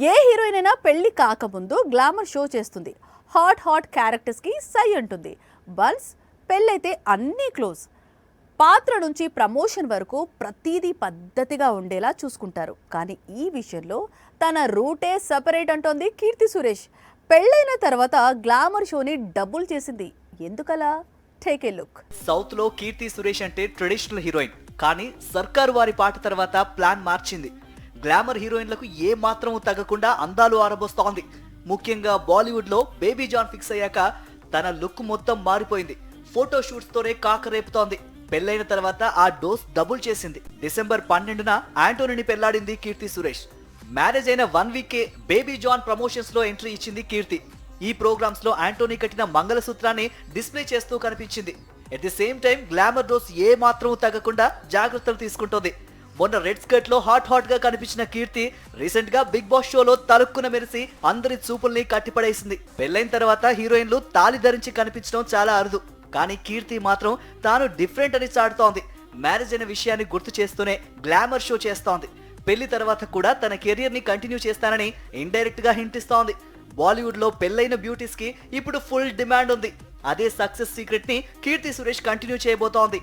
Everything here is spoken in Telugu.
ఏ హీరోయిన్ అయినా పెళ్లి కాకముందు గ్లామర్ షో చేస్తుంది. హాట్ క్యారెక్టర్స్కి సై అంటుంది. బన్స్ పెళ్ళైతే అన్నీ క్లోజ్. పాత్ర నుంచి ప్రమోషన్ వరకు ప్రతిదీ పద్ధతిగా ఉండేలా చూసుకుంటారు. కానీ ఈ విషయంలో తన రూటే సెపరేట్ అంటోంది కీర్తి సురేష్. పెళ్ళైన తర్వాత గ్లామర్ షోని డబుల్ చేసింది. ఎందుకలా? Take a look. సౌత్ లో కీర్తి సురేష్ అంటే ట్రెడిషనల్ హీరోయిన్, కానీ సర్కారు వారి పాట తర్వాత ప్లాన్ మార్చింది. గ్లామర్ హీరోయిన్లకు ఏ మాత్రం తగ్గకుండా అందాలు ఆరబోస్తోంది. ముఖ్యంగా బాలీవుడ్ లో బేబీ జాన్ ఫిక్స్ అయ్యాక తన లుక్ మొత్తం మారిపోయింది. ఫోటో షూట్స్ తోనే కాకరేపుతోంది. పెళ్లైన తర్వాత ఆ డోస్ డబుల్ చేసింది. డిసెంబర్ 12న ఆంటోనీని పెళ్లాడింది కీర్తి సురేష్. మ్యారేజ్ అయిన 1 వీకే బేబీ జాన్ ప్రమోషన్స్ లో ఎంట్రీ ఇచ్చింది కీర్తి. ఈ ప్రోగ్రామ్స్ లో ఆంటోనీ కట్టిన మంగళసూత్రాన్ని డిస్ప్లే చేస్తూ కనిపించింది. At the same time glamour dose ఏ మాత్రం తగ్గకుండా జాగ్రత్తలు తీసుకుంటోంది. మొన్న రెడ్ స్కర్ట్ లో హాట్ గా కనిపించిన కీర్తి రీసెంట్ గా బిగ్ బాస్ షోలో తలుక్కున మెరిసి అందరి చూపుల్ని కట్టిపడేసింది. పెళ్లైన తర్వాత హీరోయిన్లు తాళి ధరించి కనిపించడం చాలా అరుదు, కానీ కీర్తి మాత్రం తాను డిఫరెంట్ అని చాటుతోంది. మ్యారేజ్ అయిన విషయాన్ని గుర్తు చేస్తూనే గ్లామర్ షో చేస్తోంది. పెళ్లి తర్వాత కూడా తన కెరియర్ ని కంటిన్యూ చేస్తానని ఇండైరెక్ట్ గా హింట్ ఇస్తోంది. బాలీవుడ్ లో పెళ్లైన బ్యూటీస్ కి ఇప్పుడు ఫుల్ డిమాండ్ ఉంది. అదే సక్సెస్ సీక్రెట్ ని కీర్తి సురేష్ కంటిన్యూ చేయబోతోంది.